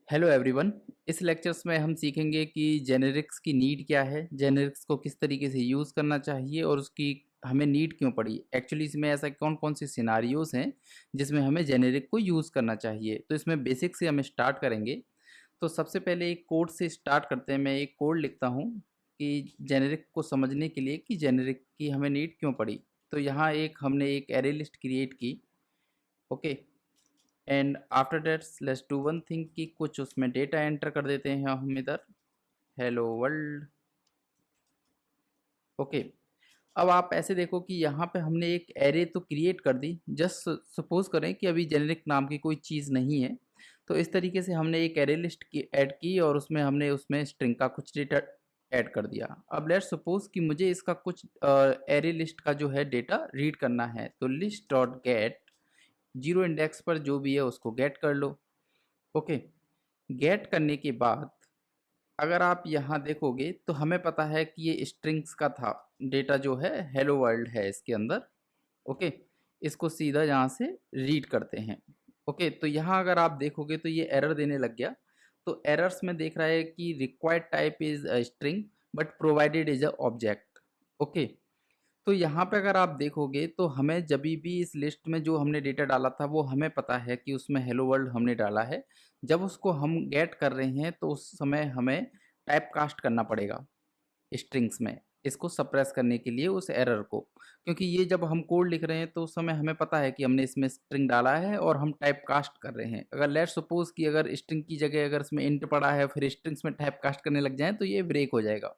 Hello everyone. इस lectures में हम सीखेंगे कि जेनेरिक्स की नीड क्या है, जेनेरिक्स को किस तरीके से यूज़ करना चाहिए और उसकी हमें नीड क्यों पड़ी। एक्चुअली इसमें ऐसा कौन कौन से सिनारियोज़ हैं जिसमें हमें जेनेरिक को यूज़ करना चाहिए। तो इसमें बेसिक से हम स्टार्ट करेंगे। तो सबसे पहले एक कोड से स्टार्ट करते हैं। मैं एक कोड लिखता हूँ कि जेनेरिक को समझने के लिए कि जेनेरिक की हमें नीड क्यों पड़ी। तो यहाँ हमने एक एरे लिस्ट क्रिएट की। Okay, and after that let's do one thing कि कुछ उसमें डेटा एंटर कर देते हैं हम इधर हेलो वर्ल्ड। ओके, अब आप ऐसे देखो कि यहाँ पे हमने एक एरे तो क्रिएट कर दी। जस्ट सपोज करें कि अभी जेनेरिक नाम की कोई चीज़ नहीं है, तो इस तरीके से हमने एक एरे लिस्ट की ऐड की और उसमें हमने उसमें स्ट्रिंग का कुछ डेटा ऐड कर दिया। अब लेट्स सपोज कि मुझे इसका कुछ एरे लिस्ट का जो है डेटा रीड करना है, तो list dot get zero index पर जो भी है उसको गेट कर लो। ओके, गेट करने के बाद अगर आप यहाँ देखोगे तो हमें पता है कि ये स्ट्रिंग्स का था डेटा, जो है हेलो वर्ल्ड है इसके अंदर। ओके, इसको सीधा यहाँ से रीड करते हैं। ओके, तो यहाँ अगर आप देखोगे तो ये एरर देने लग गया। तो एरर्स में देख रहा है कि required type is a string but provided is a object. Okay, तो यहाँ पे अगर आप देखोगे तो हमें जभी भी इस लिस्ट में जो हमने डेटा डाला था वो हमें पता है कि उसमें हेलो वर्ल्ड हमने डाला है। जब उसको हम गेट कर रहे हैं तो उस समय हमें टाइप कास्ट करना पड़ेगा स्ट्रिंग्स में, इसको सप्रेस करने के लिए उस एरर को। क्योंकि ये जब हम कोड लिख रहे हैं तो उस समय हमें पता है कि हमने इसमें स्ट्रिंग डाला है और हम टाइप कास्ट कर रहे हैं। अगर लेट्स सपोज कि अगर स्ट्रिंग की जगह अगर इसमें इंट पड़ा है फिर स्ट्रिंग्स में टाइप कास्ट करने लग जाए तो ये ब्रेक हो जाएगा।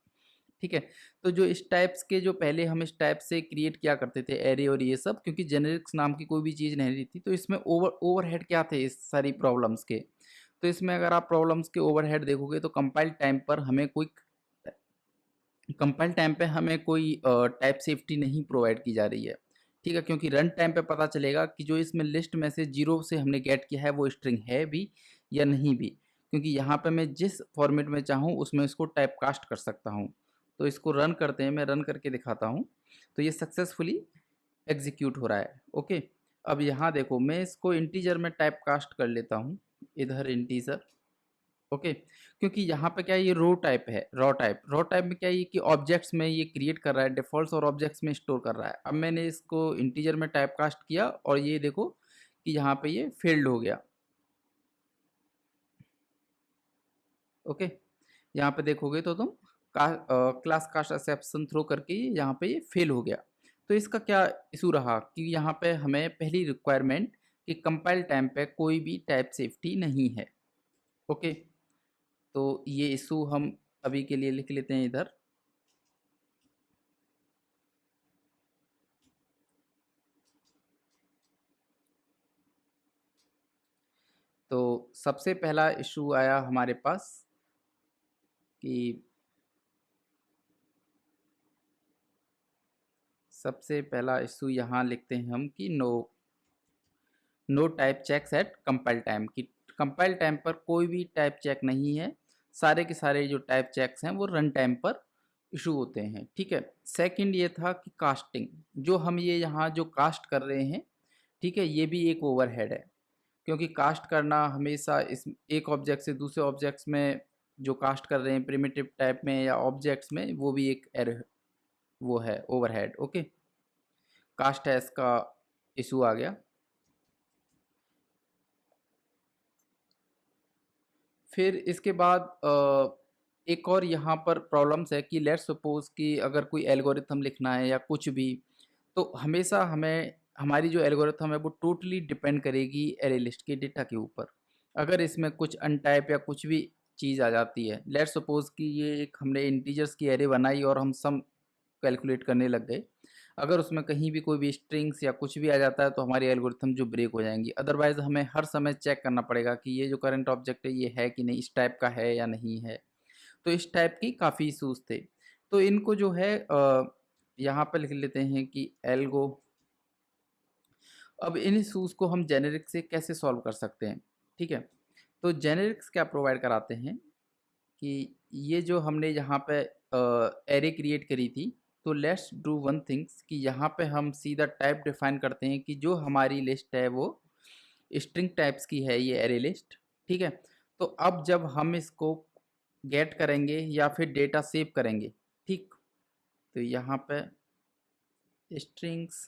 ठीक है, तो जो इस टाइप्स के जो पहले हम इस टाइप से क्रिएट किया करते थे एरे और ये सब, क्योंकि जेनेरिक्स नाम की कोई भी चीज़ नहीं रही थी, तो इसमें ओवरहेड क्या थे इस सारी प्रॉब्लम्स के। तो इसमें अगर आप प्रॉब्लम्स के ओवरहेड देखोगे तो कंपाइल टाइम पे हमें कोई टाइप सेफ्टी नहीं प्रोवाइड की जा रही है। ठीक है, क्योंकि रन टाइम पे पता चलेगा कि जो इसमें लिस्ट में से जीरो से हमने गेट किया है वो स्ट्रिंग है भी या नहीं भी, क्योंकि यहाँ पे मैं जिस फॉर्मेट में चाहूँ उसमें इसको टाइप कास्ट कर सकता हूँ। तो इसको रन करते हैं, मैं रन करके दिखाता हूँ। तो ये सक्सेसफुली एग्जीक्यूट हो रहा है। ओके, अब यहाँ देखो मैं इसको इंटीजर में टाइप कास्ट कर लेता हूँ, इधर इंटीजर। ओके, क्योंकि यहाँ पे क्या है, ये रो टाइप में क्या है, ये कि ऑब्जेक्ट्स में ये क्रिएट कर रहा है डिफॉल्ट्स और ऑब्जेक्ट्स में स्टोर कर रहा है। अब मैंने इसको इंटीजर में टाइप कास्ट किया और ये देखो कि यहाँ पे ये फेल्ड हो गया। ओके, यहाँ पे देखोगे तो तुम क्लास कास्ट एक्सेप्शन थ्रो करके यहाँ पे ये फेल हो गया। तो इसका क्या इशू रहा कि यहाँ पे हमें पहली रिक्वायरमेंट कि कंपाइल टाइम पे कोई भी टाइप सेफ्टी नहीं है। ओके, तो ये इशू हम अभी के लिए लिख लेते हैं इधर। तो सबसे पहला इशू आया हमारे पास कि सबसे पहला इशू यहाँ लिखते हैं हम कि no type checks at compile time, कि कंपाइल टाइम पर कोई भी टाइप चेक नहीं है। सारे के सारे जो टाइप चेक्स हैं वो रन टाइम पर इशू होते हैं। ठीक है, सेकंड ये था कि कास्टिंग, जो हम ये यहाँ जो कास्ट कर रहे हैं, ठीक है, ये भी एक ओवरहेड है। क्योंकि कास्ट करना हमेशा इस एक ऑब्जेक्ट से दूसरे ऑब्जेक्ट्स में जो कास्ट कर रहे हैं प्रिमिटिव टाइप में या ऑब्जेक्ट्स में, वो भी एक वो है ओवरहेड। ओके, कास्ट हैश का इशू आ गया। फिर इसके बाद एक और यहाँ पर प्रॉब्लम्स है कि लेट्स सपोज कि अगर कोई एल्गोरिथम लिखना है या कुछ भी, तो हमेशा हमें हमारी जो एल्गोरिथम है वो टोटली डिपेंड करेगी एरे लिस्ट के डेटा के ऊपर। अगर इसमें कुछ अनटाइप या कुछ भी चीज़ आ जाती है, लेट्स सपोज कि ये एक हमने इंटीजर्स की एरे बनाई और हम सम कैलकुलेट करने लग गए, अगर उसमें कहीं भी कोई भी स्ट्रिंग्स या कुछ भी आ जाता है तो हमारी एल्गोरिथम जो ब्रेक हो जाएंगी। अदरवाइज हमें हर समय चेक करना पड़ेगा कि ये जो करंट ऑब्जेक्ट है ये है कि नहीं, इस टाइप का है या नहीं है। तो इस टाइप की काफ़ी इशूज़ थे। तो इनको जो है यहाँ पर लिख लेते हैं कि एल्गो। अब इन इशूज़ को हम जेनेरिक से कैसे सॉल्व कर सकते हैं। ठीक है, तो जेनेरिक्स क्या प्रोवाइड कराते हैं कि ये जो हमने यहाँ पे एरे क्रिएट करी थी, तो लेट्स डू वन थिंग्स कि यहाँ पे हम सीधा टाइप डिफाइन करते हैं कि जो हमारी लिस्ट है वो स्ट्रिंग टाइप्स की है, ये एरे लिस्ट। ठीक है, तो अब जब हम इसको गेट करेंगे या फिर डेटा सेव करेंगे, ठीक, तो यहाँ पे स्ट्रिंग्स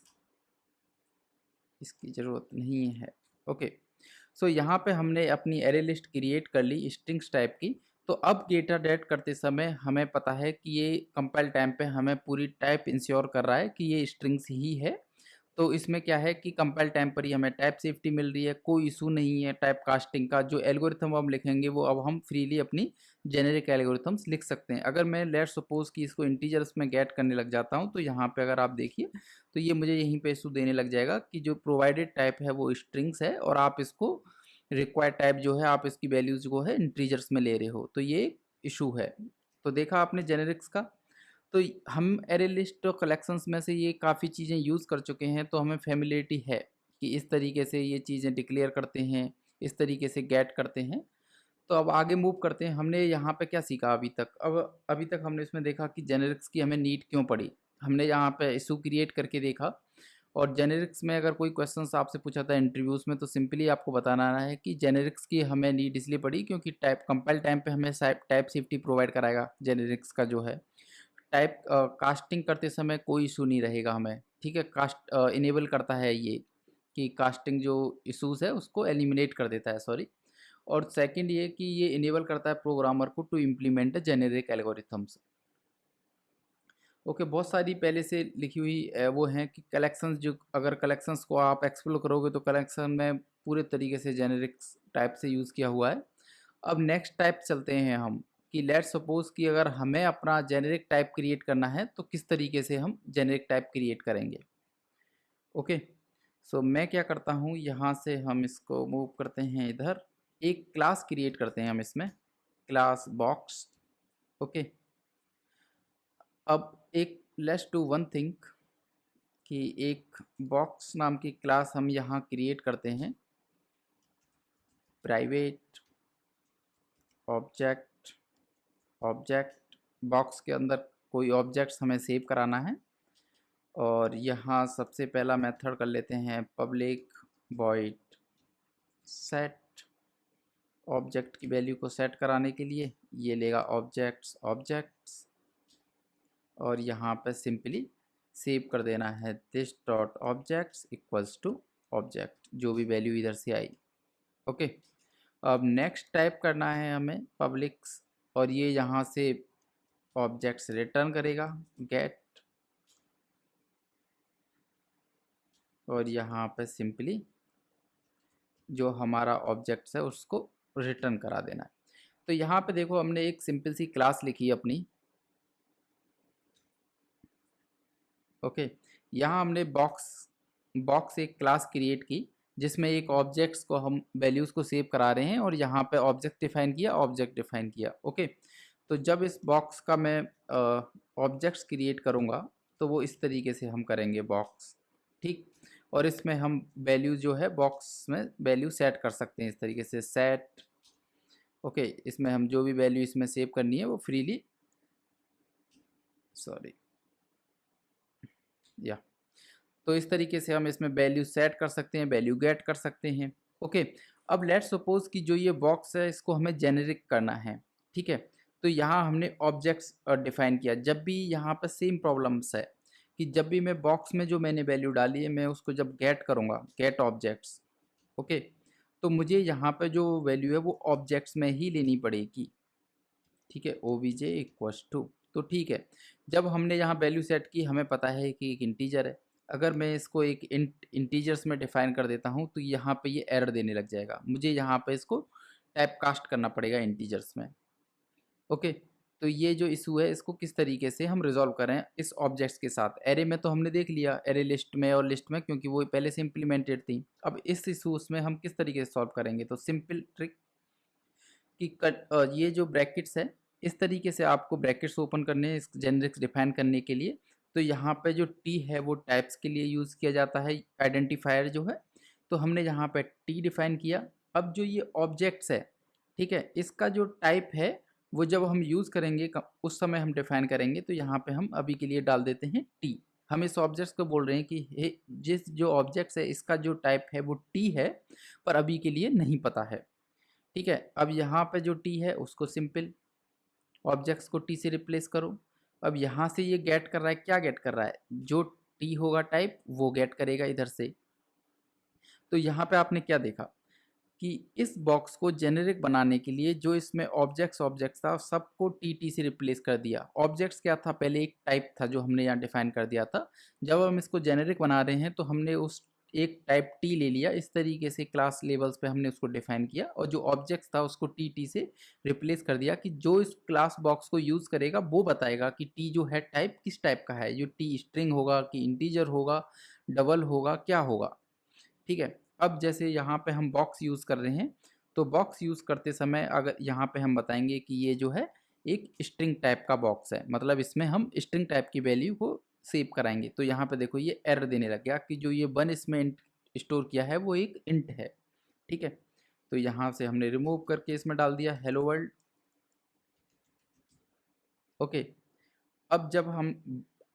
इसकी ज़रूरत नहीं है। ओके, सो यहाँ पे हमने अपनी एरे लिस्ट क्रिएट कर ली स्ट्रिंग्स टाइप की। तो अब डेटा डेट करते समय हमें पता है कि ये कंपाइल टाइम पे हमें पूरी टाइप इंश्योर कर रहा है कि ये स्ट्रिंग्स ही है। तो इसमें क्या है कि कंपाइल टाइम पर ही हमें टाइप सेफ्टी मिल रही है, कोई इशू नहीं है टाइप कास्टिंग का। जो एल्गोरिथम हम लिखेंगे वो अब हम फ्रीली अपनी जेनेरिक एल्गोरिथम्स लिख सकते हैं। अगर मैं लेट्स सपोज कि इसको इंटीजर्स में गेट करने लग जाता हूँ, तो यहाँ पे अगर आप देखिए तो ये मुझे यहीं पे इशू देने लग जाएगा कि जो प्रोवाइडेड टाइप है वो स्ट्रिंग्स है और आप इसको रिक्वायर्ड टाइप जो है आप इसकी वैल्यूज जो है इंटीजर्स में ले रहे हो, तो ये इशू है। तो देखा आपने जेनेरिक्स का। तो हम एरे लिस्ट और कलेक्शंस में से ये काफ़ी चीज़ें यूज़ कर चुके हैं, तो हमें फैमिलियरिटी है कि इस तरीके से ये चीज़ें डिक्लेयर करते हैं, इस तरीके से गेट करते हैं। तो अब आगे मूव करते हैं। हमने यहाँ पे क्या सीखा अभी तक? अब अभी तक हमने इसमें देखा कि जेनेरिक्स की हमें नीड क्यों पड़ी। हमने यहाँ पे इशू क्रिएट करके देखा, और जेनेरिक्स में अगर कोई क्वेश्चंस आपसे पूछा था इंटरव्यूज़ में, तो सिंपली आपको बताना है कि जेनेरिक्स की हमें नीड इसलिए पड़ी क्योंकि टाइप कंपाइल टाइम पे हमें टाइप सेफ्टी प्रोवाइड कराएगा जेनेरिक्स का जो है। टाइप कास्टिंग करते समय कोई इशू नहीं रहेगा हमें, ठीक है। कास्ट इनेबल करता है ये कि कास्टिंग जो इश्यूज है उसको एलिमिनेट कर देता है, सॉरी। और सेकंड ये कि ये इनेबल करता है प्रोग्रामर को to implement generic algorithms. Okay, बहुत सारी पहले से लिखी हुई वो हैं कि कलेक्शंस, जो अगर कलेक्शंस को आप एक्सप्लोर करोगे तो कलेक्शन में पूरे तरीके से जेनेरिक्स टाइप से यूज़ किया हुआ है। अब नेक्स्ट टाइप चलते हैं हम, कि लेट्स सपोज कि अगर हमें अपना जेनेरिक टाइप क्रिएट करना है तो किस तरीके से हम जेनेरिक टाइप क्रिएट करेंगे। ओके, सो मैं क्या करता हूँ, यहाँ से हम इसको मूव करते हैं इधर। एक क्लास क्रिएट करते हैं हम इसमें, क्लास बॉक्स। ओके, अब एक लेट्स डू वन थिंग कि एक बॉक्स नाम की क्लास हम यहाँ क्रिएट करते हैं। प्राइवेट ऑब्जेक्ट, ऑब्जेक्ट बॉक्स के अंदर कोई ऑब्जेक्ट्स हमें सेव कराना है। और यहाँ सबसे पहला मेथड कर लेते हैं पब्लिक वॉइड सेट। ऑब्जेक्ट की वैल्यू को सेट कराने के लिए ये लेगा ऑब्जेक्ट्स ऑब्जेक्ट्स, और यहाँ पे सिंपली सेव कर देना है this dot objects equals to object, जो भी वैल्यू इधर से आई। ओके, अब नेक्स्ट टाइप करना है हमें पब्लिक्स, और ये यहाँ से ऑब्जेक्ट्स रिटर्न करेगा गेट, और यहाँ पे सिंपली जो हमारा ऑब्जेक्ट्स है उसको रिटर्न करा देना है। तो यहाँ पे देखो हमने एक सिंपल सी क्लास लिखी अपनी। ओके, यहाँ हमने बॉक्स एक क्लास क्रिएट की जिसमें एक ऑब्जेक्ट्स को हम वैल्यूज़ को सेव करा रहे हैं, और यहाँ पे ऑब्जेक्ट डिफाइन किया, ऑब्जेक्ट डिफाइन किया। ओके, तो जब इस बॉक्स का मैं ऑब्जेक्ट्स क्रिएट करूँगा तो वो इस तरीके से हम करेंगे बॉक्स, ठीक। और इसमें हम वैल्यू जो है बॉक्स में वैल्यू सेट कर सकते हैं इस तरीके से सेट। ओके, इसमें हम जो भी वैल्यू इसमें सेव करनी है वो फ्रीली, सॉरी या, तो इस तरीके से हम इसमें वैल्यू सेट कर सकते हैं, वैल्यू गेट कर सकते हैं। ओके, अब लेट्स सपोज कि जो ये बॉक्स है इसको हमें जेनेरिक करना है, ठीक है। तो यहाँ हमने ऑब्जेक्ट्स डिफाइन किया। जब भी यहाँ पर सेम प्रॉब्लम्स है कि जब भी मैं बॉक्स में जो मैंने वैल्यू डाली है मैं उसको जब गेट करूँगा, गेट ऑब्जेक्ट्स, ओके, तो मुझे यहाँ पे जो वैल्यू है वो ऑब्जेक्ट्स में ही लेनी पड़ेगी, ठीक है। O V J equals to, तो ठीक है। जब हमने यहाँ वैल्यू सेट की, हमें पता है कि एक इंटीजर है। अगर मैं इसको एक इंटीजर्स में डिफाइन कर देता हूँ तो यहाँ पे ये एरर देने लग जाएगा। मुझे यहाँ पे इसको टाइप कास्ट करना पड़ेगा इंटीजर्स में। ओके, तो ये जो इशू है इसको किस तरीके से हम रिजॉल्व करें इस ऑब्जेक्ट्स के साथ। एरे में तो हमने देख लिया, एरे लिस्ट में और लिस्ट में, क्योंकि वो पहले से इम्प्लीमेंटेड थी। अब इस इशूज में हम किस तरीके से सॉल्व करेंगे, तो सिंपल ट्रिक कि ये जो ब्रैकेट्स है इस तरीके से आपको ब्रैकेट्स ओपन करने हैं इस जेनेरिक्स डिफाइन करने के लिए। तो यहाँ पे जो टी है वो टाइप्स के लिए यूज़ किया जाता है, आइडेंटिफायर जो है। तो हमने यहाँ पे टी डिफाइन किया। अब जो ये ऑब्जेक्ट्स है, ठीक है, इसका जो टाइप है वो जब हम यूज़ करेंगे उस समय हम डिफाइन करेंगे। तो यहाँ पे हम अभी के लिए डाल देते हैं टी। हम इस ऑब्जेक्ट्स को बोल रहे हैं कि जिस जो ऑब्जेक्ट्स है इसका जो टाइप है वो टी है, पर अभी के लिए नहीं पता है, ठीक है। अब यहाँ पे जो टी है उसको सिंपल ऑब्जेक्ट्स को टी से रिप्लेस करो। अब यहाँ से ये गेट कर रहा है, क्या गेट कर रहा है, जो टी होगा टाइप वो गेट करेगा इधर से। तो यहाँ पे आपने क्या देखा कि इस बॉक्स को जेनेरिक बनाने के लिए जो इसमें ऑब्जेक्ट्स था सबको टी से रिप्लेस कर दिया। ऑब्जेक्ट्स क्या था, पहले एक टाइप था जो हमने यहाँ डिफाइन कर दिया था। जब हम इसको जेनेरिक बना रहे हैं तो हमने उस एक टाइप टी ले लिया, इस तरीके से क्लास लेवल्स पे हमने उसको डिफाइन किया और जो ऑब्जेक्ट्स था उसको टी से रिप्लेस कर दिया कि जो इस क्लास बॉक्स को यूज़ करेगा वो बताएगा कि टी जो है टाइप किस टाइप का है, जो टी स्ट्रिंग होगा कि इंटीजर होगा, डबल होगा, क्या होगा। ठीक है। अब जैसे यहाँ पे हम बॉक्स यूज़ कर रहे हैं, तो बॉक्स यूज़ करते समय अगर यहाँ पे हम बताएंगे कि ये जो है एक स्ट्रिंग टाइप का बॉक्स है, मतलब इसमें हम स्ट्रिंग टाइप की वैल्यू को सेव कराएंगे। तो यहाँ पे देखो ये एरर देने लग गया कि जो ये वन इसमें स्टोर किया है वो एक इंट है। ठीक है। तो यहाँ से हमने रिमूव करके इसमें डाल दिया हेलो वर्ल्ड। ओके। अब जब हम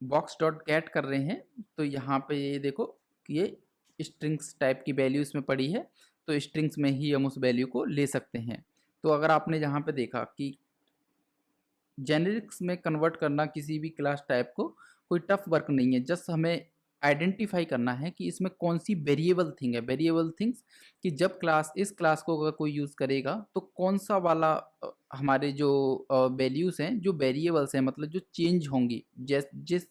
बॉक्स डॉट गेट कर रहे हैं तो यहाँ पे ये देखो कि ये स्ट्रिंग्स टाइप की वैल्यू इसमें पड़ी है, तो स्ट्रिंग्स में ही हम उस वैल्यू को ले सकते हैं। तो अगर आपने यहाँ पे देखा कि जेनेरिक्स में कन्वर्ट करना किसी भी क्लास टाइप को कोई टफ वर्क नहीं है, जस्ट हमें आइडेंटिफाई करना है कि इसमें कौन सी वेरिएबल थिंग है, वेरिएबल थिंग्स कि जब क्लास इस क्लास को अगर कोई यूज़ करेगा तो कौन सा वाला हमारे जो वैल्यूज़ हैं जो वेरिएबल्स हैं, मतलब जो चेंज होंगी, जिस जिस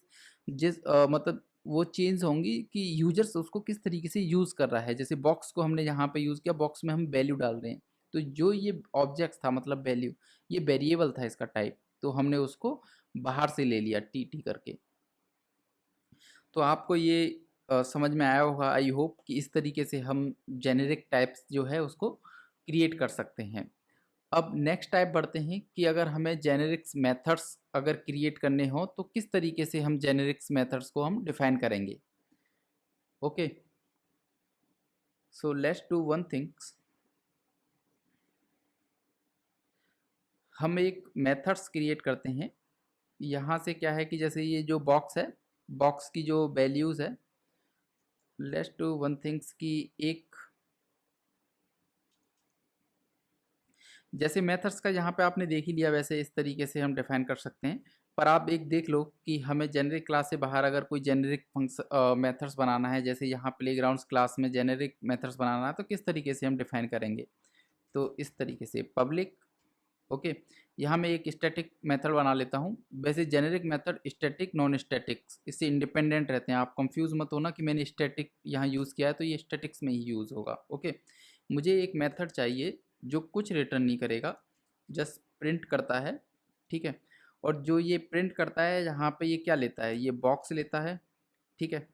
जिस मतलब वो चेंज होंगी कि यूजर्स उसको किस तरीके से यूज़ कर रहा है। जैसे बॉक्स को हमने यहाँ पे यूज़ किया, बॉक्स में हम वैल्यू डाल रहे हैं, तो जो ये ऑब्जेक्ट था मतलब वैल्यू, ये वेरिएबल था इसका टाइप, तो हमने उसको बाहर से ले लिया टी करके। तो आपको ये समझ में आया होगा आई होप कि इस तरीके से हम जेनेरिक टाइप्स जो है उसको क्रिएट कर सकते हैं। अब नेक्स्ट टाइप बढ़ते हैं कि अगर हमें जेनेरिक्स मेथड्स अगर क्रिएट करने हो तो किस तरीके से हम जेनेरिक्स मेथड्स को हम डिफाइन करेंगे। Okay, so let's do one things. हम एक मेथड्स क्रिएट करते हैं। यहाँ से क्या है कि जैसे ये जो बॉक्स है, बॉक्स की जो वैल्यूज़ है, लेट्स डू वन थिंग्स कि एक जैसे मेथड्स का यहाँ पे आपने देख ही लिया, वैसे इस तरीके से हम डिफाइन कर सकते हैं। पर आप एक देख लो कि हमें जेनेरिक क्लास से बाहर अगर कोई जेनेरिक मेथड्स बनाना है, जैसे यहाँ प्लेग्राउंड्स क्लास में जेनेरिक मेथड्स बनाना है, तो किस तरीके से हम डिफाइन करेंगे। तो इस तरीके से पब्लिक, ओके, यहाँ मैं एक स्टैटिक मेथड बना लेता हूँ। वैसे generic method static non statics इससे इंडिपेंडेंट रहते हैं, आप कंफ्यूज मत होना कि मैंने स्टैटिक यहाँ यूज़ किया है तो ये स्टैटिक्स में ही यूज़ होगा। ओके, मुझे एक मेथड चाहिए जो कुछ रिटर्न नहीं करेगा, जस्ट प्रिंट करता है। ठीक है। और जो ये प्रिंट करता है यहाँ पे ये क्या लेता है, ये बॉक्स लेता है। ठीक है।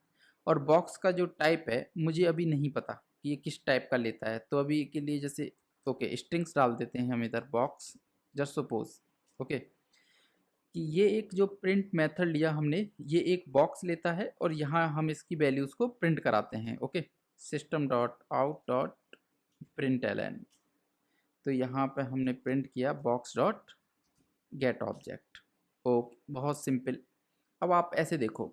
और बॉक्स का जो टाइप है मुझे अभी नहीं पता कि ये किस टाइप का लेता है, तो अभी के लिए जैसे ओके स्ट्रिंग्स डाल देते हैं हम इधर बॉक्स, जस्ट सपोज। ओके, कि ये एक जो प्रिंट मेथड लिया हमने, ये एक बॉक्स लेता है और यहाँ हम इसकी वैल्यूज़ को प्रिंट कराते हैं। Okay, system dot out dot print L N, तो यहाँ पे हमने प्रिंट किया box dot get object. Okay, बहुत सिंपल। अब आप ऐसे देखो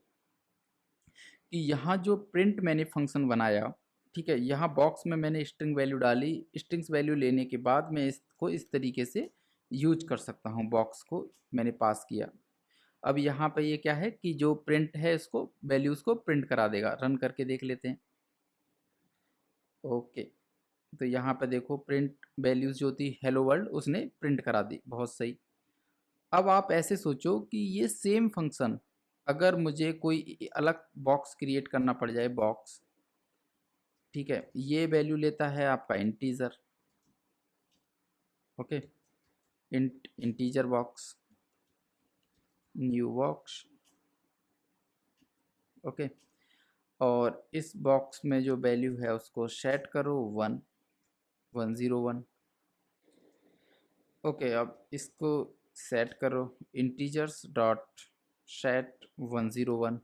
कि यहाँ जो प्रिंट मैंने फंक्शन बनाया, ठीक है, यहाँ बॉक्स में मैंने स्ट्रिंग वैल्यू डाली, स्ट्रिंग्स वैल्यू लेने के बाद मैं इसको इस तरीके से यूज कर सकता हूँ, बॉक्स को मैंने पास किया। अब यहाँ पे ये क्या है कि जो प्रिंट है इसको वैल्यूज़ को प्रिंट करा देगा। रन करके देख लेते हैं। ओके, तो यहाँ पे देखो प्रिंट वैल्यूज़ जो थी हेलो वर्ल्ड उसने प्रिंट करा दी, बहुत सही। अब आप ऐसे सोचो कि ये सेम फंक्शन अगर मुझे कोई अलग बॉक्स क्रिएट करना पड़ जाए, बॉक्स, ठीक है, ये वैल्यू लेता है आपका integer. Okay, integer box, new box. Okay, और इस बॉक्स में जो वैल्यू है उसको सेट करो 1 1 0 1। ओके, अब इसको सेट करो इंटीजर्स डॉट सेट 1 0 1।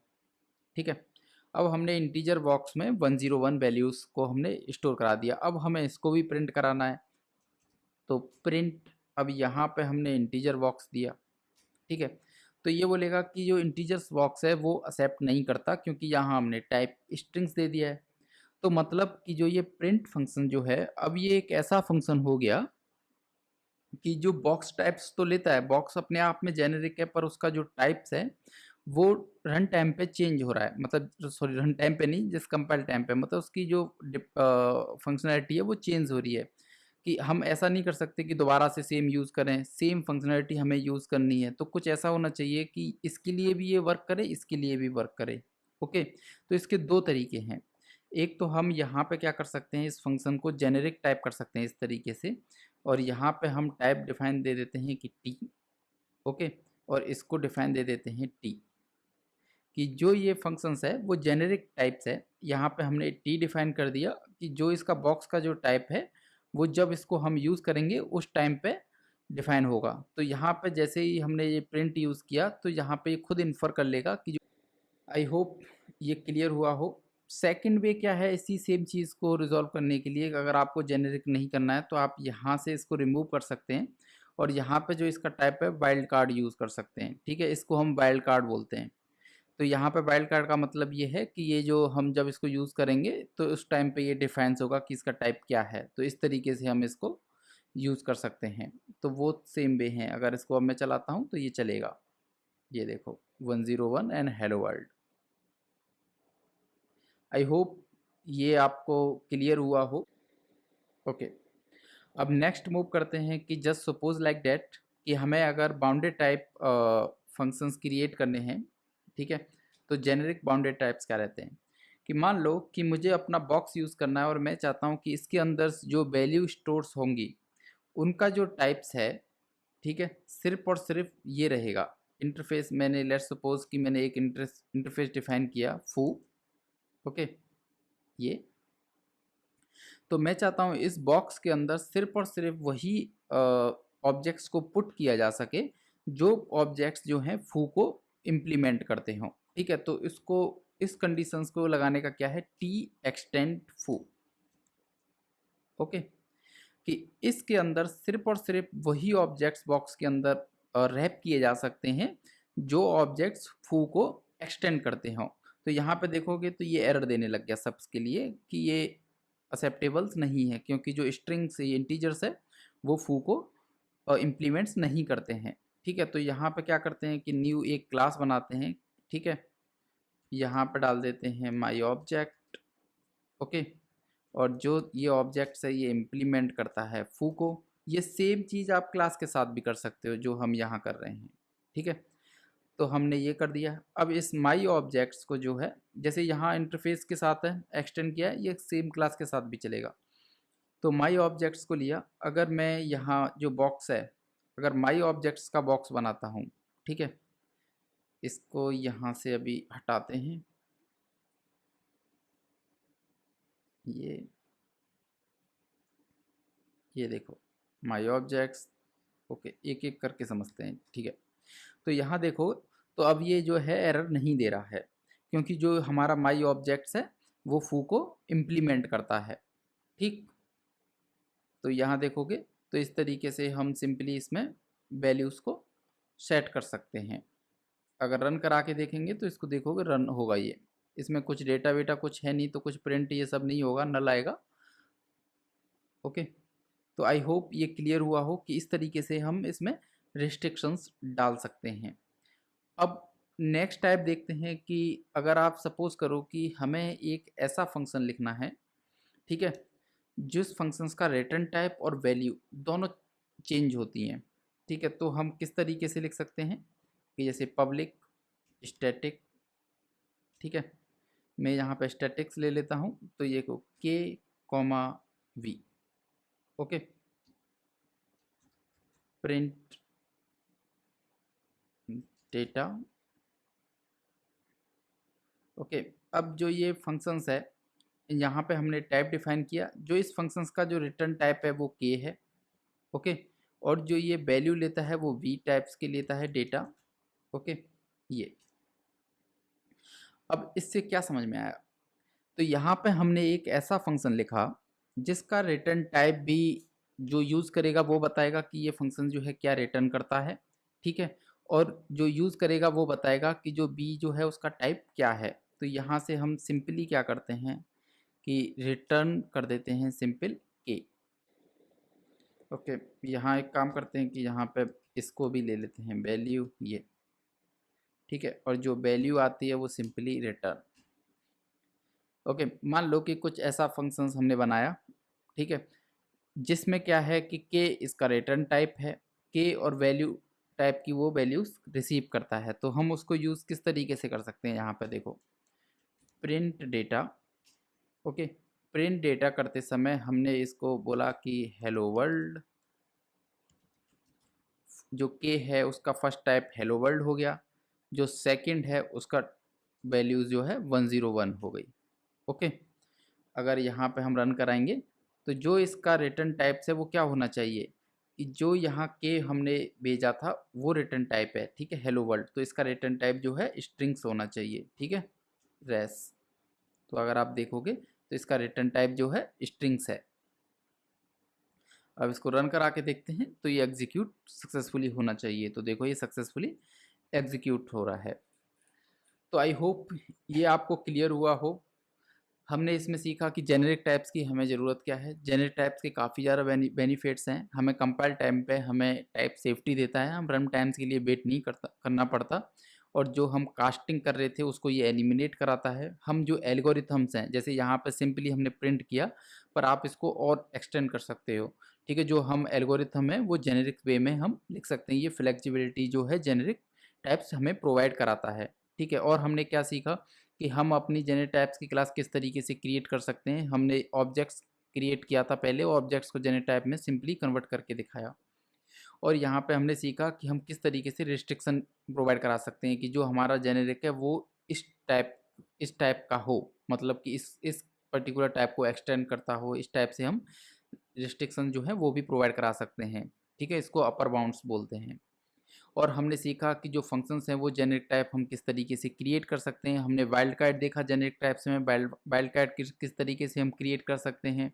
ठीक है। अब हमने इंटीजर बॉक्स में 1 0 1 वैल्यूज़ को हमने स्टोर करा दिया। अब हमें इसको भी प्रिंट कराना है, तो प्रिंट, अब यहाँ पे हमने इंटीजर बॉक्स दिया। ठीक है। तो ये बोलेगा कि जो इंटीजर्स बॉक्स है वो एक्सेप्ट नहीं करता क्योंकि यहाँ हमने टाइप स्ट्रिंग्स दे दिया है। तो मतलब कि जो ये प्रिंट फंक्शन जो है, अब ये एक ऐसा फंक्शन हो गया कि जो बॉक्स टाइप्स तो लेता है, बॉक्स अपने आप में जेनेरिक है, पर उसका जो टाइप्स है वो रन टाइम पे चेंज हो रहा है, मतलब सॉरी रन टाइम पे नहीं, जिस कंपाइल टाइम पे, मतलब उसकी जो फंक्शनैलिटी है वो चेंज हो रही है। कि हम ऐसा नहीं कर सकते कि दोबारा से सेम यूज़ करें, सेम फंक्शनैलिटी हमें यूज़ करनी है, तो कुछ ऐसा होना चाहिए कि इसके लिए भी ये वर्क करे, इसके लिए भी वर्क करे। ओके, तो इसके दो तरीके हैं। एक तो हम यहाँ पे क्या कर सकते हैं, इस फंक्शन को जेनेरिक टाइप कर सकते हैं इस तरीके से, और यहाँ पे हम टाइप डिफाइन दे देते हैं कि टी। ओके, और इसको डिफाइन दे देते हैं टी, कि जो ये फंक्शंस है वो जेनेरिक टाइप्स है। यहाँ पे हमने टी डिफाइन कर दिया कि जो इसका बॉक्स का जो टाइप है वो जब इसको हम यूज़ करेंगे उस टाइम पे डिफाइन होगा। तो यहाँ पे जैसे ही हमने ये प्रिंट यूज़ किया तो यहाँ पे ये खुद इन्फर कर लेगा कि जो, आई होप ये क्लियर हुआ हो। सेकंड वे क्या है इसी सेम चीज़ को रिजॉल्व करने के लिए, अगर आपको जेनेरिक नहीं करना है तो आप यहाँ से इसको रिमूव कर सकते हैं और यहाँ पे जो इसका टाइप है वाइल्ड कार्ड यूज़ कर सकते हैं। ठीक है, इसको हम वाइल्ड कार्ड बोलते हैं। तो यहाँ पे वाइल्ड कार्ड का मतलब ये है कि ये जो हम जब इसको यूज़ करेंगे तो उस टाइम पे ये डिफाइंस होगा कि इसका टाइप क्या है, तो इस तरीके से हम इसको यूज़ कर सकते हैं। तो वो सेम वे हैं, अगर इसको अब मैं चलाता हूँ तो ये चलेगा। ये देखो 101 and hello world. I hope ये आपको क्लियर हुआ हो। ओके, अब नेक्स्ट मूव करते हैं कि जस्ट सपोज लाइक दैट कि हमें अगर बाउंडेड टाइप फंक्शंस क्रिएट करने हैं। ठीक है, तो जेनेरिक बाउंडेड टाइप्स क्या रहते हैं कि मान लो कि मुझे अपना बॉक्स यूज़ करना है और मैं चाहता हूँ कि इसके अंदर जो वैल्यू स्टोर्स होंगी उनका जो टाइप्स है, ठीक है, सिर्फ और सिर्फ ये रहेगा। इंटरफेस मैंने लेट्स सपोज कि मैंने एक इंटरफेस डिफाइन किया फू। ओके, ये तो मैं चाहता हूँ इस बॉक्स के अंदर सिर्फ और सिर्फ वही ऑब्जेक्ट्स को पुट किया जा सके जो ऑब्जेक्ट्स जो हैं फू को इम्प्लीमेंट करते हों। ठीक है, तो इसको इस कंडीशंस को लगाने का क्या है, टी एक्सटेंड फू। ओके, कि इसके अंदर सिर्फ और सिर्फ वही ऑब्जेक्ट्स बॉक्स के अंदर रैप किए जा सकते हैं जो ऑब्जेक्ट्स फू को एक्सटेंड करते हों। तो यहाँ पे देखोगे तो ये एरर देने लग गया सबस के लिए कि ये एक्सेप्टेबल्स नहीं है, क्योंकि जो स्ट्रिंग्स ये इंटीजर्स है वो फू को इम्प्लीमेंट्स नहीं करते हैं। ठीक है, तो यहाँ पे क्या करते हैं कि न्यू एक क्लास बनाते हैं। ठीक है, यहाँ पे डाल देते हैं माई ऑब्जेक्ट। ओके, और जो ये ऑब्जेक्ट्स है ये इम्प्लीमेंट करता है फू को। ये सेम चीज़ आप क्लास के साथ भी कर सकते हो जो हम यहाँ कर रहे हैं। ठीक है, तो हमने ये कर दिया। अब इस माई ऑब्जेक्ट्स को जो है जैसे यहाँ इंटरफेस के साथ है एक्सटेंड किया है, ये सेम क्लास के साथ भी चलेगा। तो माई ऑब्जेक्ट्स को लिया, अगर मैं यहाँ जो बॉक्स है अगर माई ऑब्जेक्ट्स का बॉक्स बनाता हूँ। ठीक है, इसको यहाँ से अभी हटाते हैं। ये देखो माई ऑब्जेक्ट्स। ओके, एक एक करके समझते हैं। ठीक है, तो यहाँ देखो, तो अब ये जो है एरर नहीं दे रहा है क्योंकि जो हमारा माई ऑब्जेक्ट्स है वो फू को इम्प्लीमेंट करता है। ठीक, तो यहाँ देखोगे तो इस तरीके से हम सिंपली इसमें वैल्यूज़ को सेट कर सकते हैं। अगर रन करा के देखेंगे तो इसको देखोगे रन होगा ये, इसमें कुछ डेटा वेटा कुछ है नहीं, तो कुछ प्रिंट ये सब नहीं होगा, नल आएगा। ओके, तो आई होप ये क्लियर हुआ हो कि इस तरीके से हम इसमें रिस्ट्रिक्शंस डाल सकते हैं। अब नेक्स्ट टाइप देखते हैं कि अगर आप सपोज करो कि हमें एक ऐसा फंक्शन लिखना है। ठीक है, जिस फंक्शंस का रिटर्न टाइप और वैल्यू दोनों चेंज होती हैं। ठीक है, तो हम किस तरीके से लिख सकते हैं कि जैसे पब्लिक स्टैटिक। ठीक है, मैं यहाँ पे स्टैटिक्स ले लेता हूँ, तो ये को K comma V. Okay, print data. Okay, अब जो ये फंक्शंस है यहाँ पे हमने टाइप डिफाइन किया, जो इस फंक्शंस का जो रिटर्न टाइप है वो के है। ओके, और जो ये वैल्यू लेता है वो वी टाइप्स के लेता है डेटा। ओके, ये अब इससे क्या समझ में आया, तो यहाँ पे हमने एक ऐसा फंक्शन लिखा जिसका रिटर्न टाइप भी जो यूज़ करेगा वो बताएगा कि ये फंक्शन जो है क्या रिटर्न करता है। ठीक है, और जो यूज़ करेगा वो बताएगा कि जो बी जो है उसका टाइप क्या है। तो यहाँ से हम सिंपली क्या करते हैं कि रिटर्न कर देते हैं सिंपल के। ओके, यहाँ एक काम करते हैं कि यहाँ पे इसको भी ले लेते हैं वैल्यू ये, ठीक है, और जो वैल्यू आती है वो सिंपली रिटर्न। ओके, मान लो कि कुछ ऐसा फंक्शंस हमने बनाया, ठीक है, जिसमें क्या है कि के इसका रिटर्न टाइप है, के और वैल्यू टाइप की वो वैल्यूज रिसीव करता है। तो हम उसको यूज़ किस तरीके से कर सकते हैं, यहाँ पे देखो print data. Okay, print data करते समय हमने इसको बोला कि हेलो वर्ल्ड, जो के है उसका फर्स्ट टाइप हेलो वर्ल्ड हो गया, जो सेकंड है उसका वैल्यूज़ जो है 101 हो गई। ओके, अगर यहाँ पे हम रन कराएंगे तो जो इसका रिटर्न टाइप है वो क्या होना चाहिए कि जो यहाँ के हमने भेजा था वो रिटर्न टाइप है, ठीक है, हेलो वर्ल्ड, तो इसका रिटर्न टाइप जो है स्ट्रिंग्स होना चाहिए, ठीक है, रेस। तो अगर आप देखोगे तो इसका रिटर्न टाइप जो है स्ट्रिंग्स है। अब इसको रन करा के देखते हैं तो ये एग्जीक्यूट सक्सेसफुली होना चाहिए। तो देखो ये सक्सेसफुली एग्जीक्यूट हो रहा है। तो आई होप ये आपको क्लियर हुआ हो। हमने इसमें सीखा कि जेनेरिक टाइप्स की हमें ज़रूरत क्या है। जेनेरिक टाइप्स के काफ़ी ज़्यादा बेनिफिट्स हैं। हमें कंपाइल टाइम पे हमें टाइप सेफ्टी देता है, हम रन टाइम्स के लिए वेट नहीं करना पड़ता, और जो हम कास्टिंग कर रहे थे उसको ये एलिमिनेट कराता है। हम जो एल्गोरिथम्स हैं, जैसे यहाँ पे सिंपली हमने प्रिंट किया, पर आप इसको और एक्सटेंड कर सकते हो, ठीक है, जो हम एल्गोरिथम है वो जेनेरिक वे में हम लिख सकते हैं। ये फ्लेक्सिबिलिटी जो है जेनेरिक टाइप्स हमें प्रोवाइड कराता है, ठीक है। और हमने क्या सीखा कि हम अपनी जेनेरिक टाइप्स की क्लास किस तरीके से क्रिएट कर सकते हैं। हमने ऑब्जेक्ट्स क्रिएट किया था पहले, ऑब्जेक्ट्स को जेनेरिक टाइप में सिंपली कन्वर्ट करके दिखाया। और यहाँ पे हमने सीखा कि हम किस तरीके से रिस्ट्रिक्शन प्रोवाइड करा सकते हैं कि जो हमारा जेनेरिक है वो इस टाइप का हो, मतलब कि इस पर्टिकुलर टाइप को एक्सटेंड करता हो, इस टाइप से हम रिस्ट्रिक्शन जो है वो भी प्रोवाइड करा सकते हैं, ठीक है, इसको अपर बाउंड्स बोलते हैं। और हमने सीखा कि जो फंक्शंस हैं वो जेनेरिक टाइप हम किस तरीके से क्रिएट कर सकते हैं। हमने वाइल्ड कार्ड देखा जेनेरिक टाइप से, में वाइल्ड कार्ड किस तरीके से हम क्रिएट कर सकते हैं।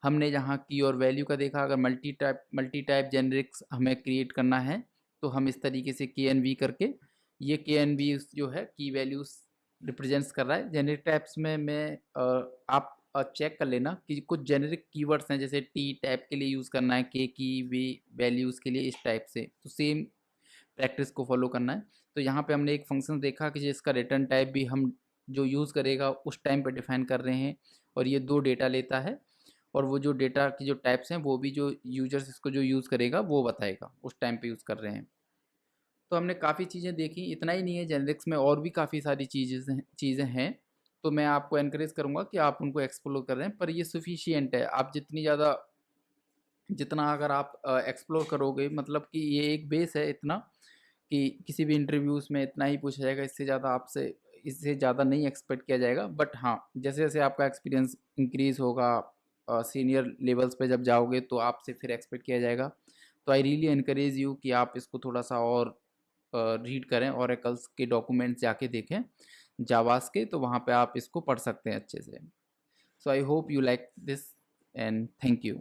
हमने यहाँ की और वैल्यू का देखा, अगर मल्टी टाइप जेनेरिक्स हमें क्रिएट करना है तो हम इस तरीके से के एन वी करके, ये के एन वी जो है की वैल्यूज रिप्रेजेंट्स कर रहा है। जेनेरिक टाइप्स में आप चेक कर लेना कि कुछ जेनेरिक कीवर्ड्स हैं, जैसे टी टाइप के लिए यूज़ करना है, के की वी वैल्यूज़ के लिए इस टाइप से, तो सेम प्रैक्टिस को फॉलो करना है। तो यहाँ पे हमने एक फंक्शन देखा कि जिसका रिटर्न टाइप भी हम जो यूज़ करेगा उस टाइम पे डिफाइन कर रहे हैं, और ये 2 डेटा लेता है, और वो जो डेटा की जो टाइप्स हैं वो भी जो यूजर्स इसको जो यूज़ करेगा वो बताएगा उस टाइम पे यूज़ कर रहे हैं। तो हमने काफ़ी चीज़ें देखी, इतना ही नहीं है, जेनेरिक्स में और भी काफ़ी सारी चीज़ें हैं। तो मैं आपको एनकरेज करूँगा कि आप उनको एक्सप्लोर करें, पर ये सफिशिएंट है। आप जितना अगर आप एक्सप्लोर करोगे, मतलब कि ये एक बेस है इतना कि किसी भी इंटरव्यूज़ में इतना ही पूछा जाएगा, इससे ज़्यादा नहीं एक्सपेक्ट किया जाएगा। बट हाँ, जैसे-जैसे आपका एक्सपीरियंस इंक्रीज़ होगा, सीनियर लेवल्स पे जब जाओगे तो आपसे फिर एक्सपेक्ट किया जाएगा। तो आई रियली एनकरेज यू कि आप इसको थोड़ा-सा और रीड करें, ओरेकल्स के डॉक्यूमेंट्स जाके देखें, जावास के, तो वहाँ पे आप इसको पढ़ सकते हैं अच्छे से। So I hope you like this and thank you.